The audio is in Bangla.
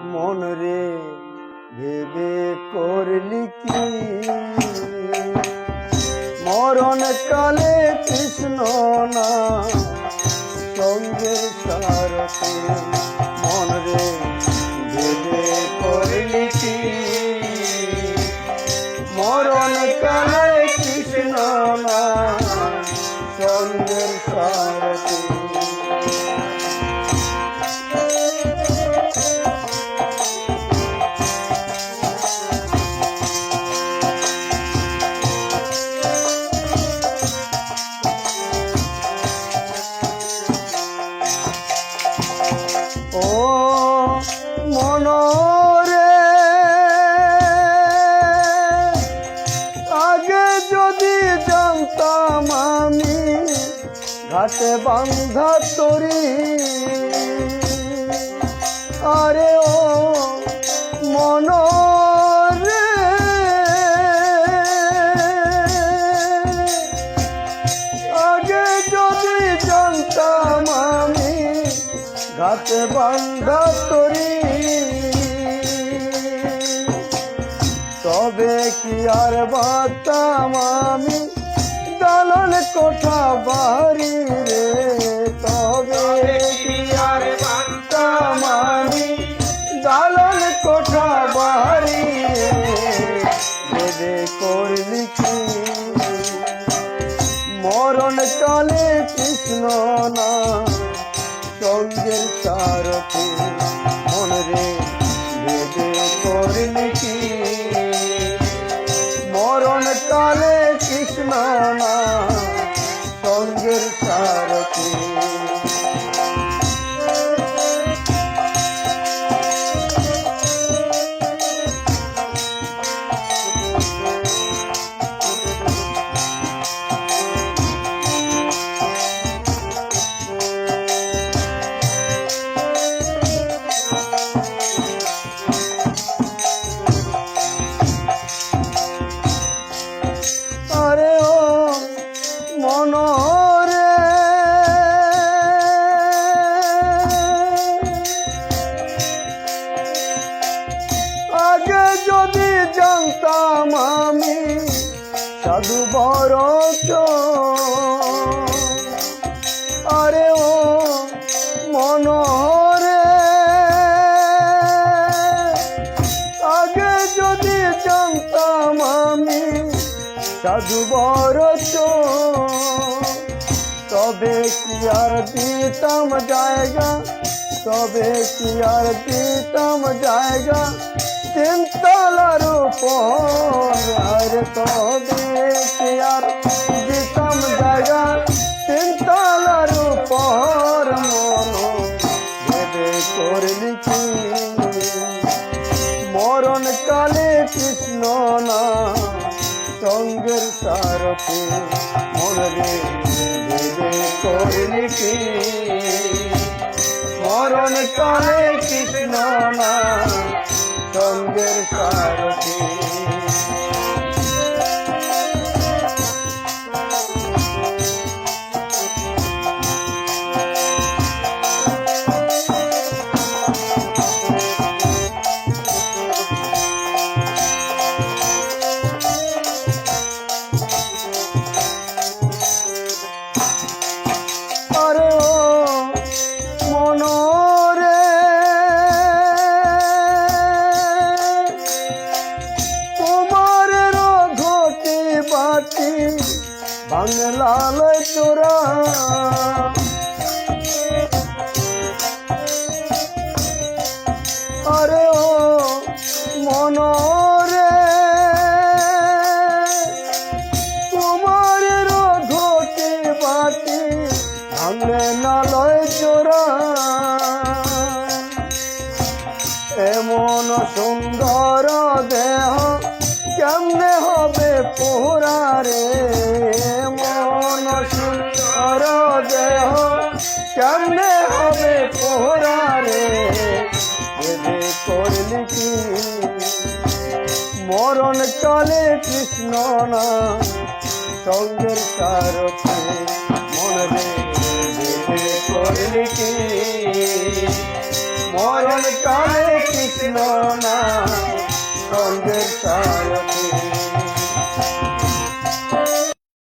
মন রে ভেবে করলি কি মরণ কালে কৃষ্ণ না সঙ্গের সারথি মন রে ভেবে করলি কি মরণ কালে কৃষ্ণ না সঙ্গের সারথি ও মনরে আগে যদি জানতাম আমি ঘাটে বান্ধা তরি আরে ও মনরে আগে যদি জানতাম আমি ঘাটে বান্ধা তরি তবে কি আর বাতাম আমি দালান কোঠা বাড়ি রে তবে কি আর বাতাম আমি দালান কোঠা বাড়ি রে করলি কি মরণ কালে কৃষ্ণ না সঙ্গের সারথি মন রে ভেবে করলি কি মরণ কালে কৃষ্ণ না সঙ্গের সারথি আরে ও মনরে আগে যদি জানতাম আমি সাধু বড় আরে ও মনরে আগে যদি জানতাম আমি সাধু বড় তবে কি আর দিতাম জায়গা তবে কি আর দিতাম জায়গা তিনতলার উপর আর তবে কি আর দিতাম জায়গা তিনতলার উপর মন ভেবে করলি কি মরণ কালে কৃষ্ণ না সঙ্গের সারথি মন রে ভেবে করলি কি মরণ কালে কৃষ্ণ না সঙ্গের সারথি আরে ও মনরে তোমার ঘটি বাটি বাংলাল চোরা আরে ও মনরে তোমার ঘটি বাটি ভাঙলে নালয় চোরা এমন সুন্দর দেহ কেমনে হবে পোহরা রে এমন সুন্দর দেহ কেমনে হবে পোহরা রে ভেবে করলি কি মরণ কালে কৃষ্ণ না সঙ্গের সারথি মন রে ভেবে করলি কি মরণ কালে কৃষ্ণ না সঙ্গের সারথি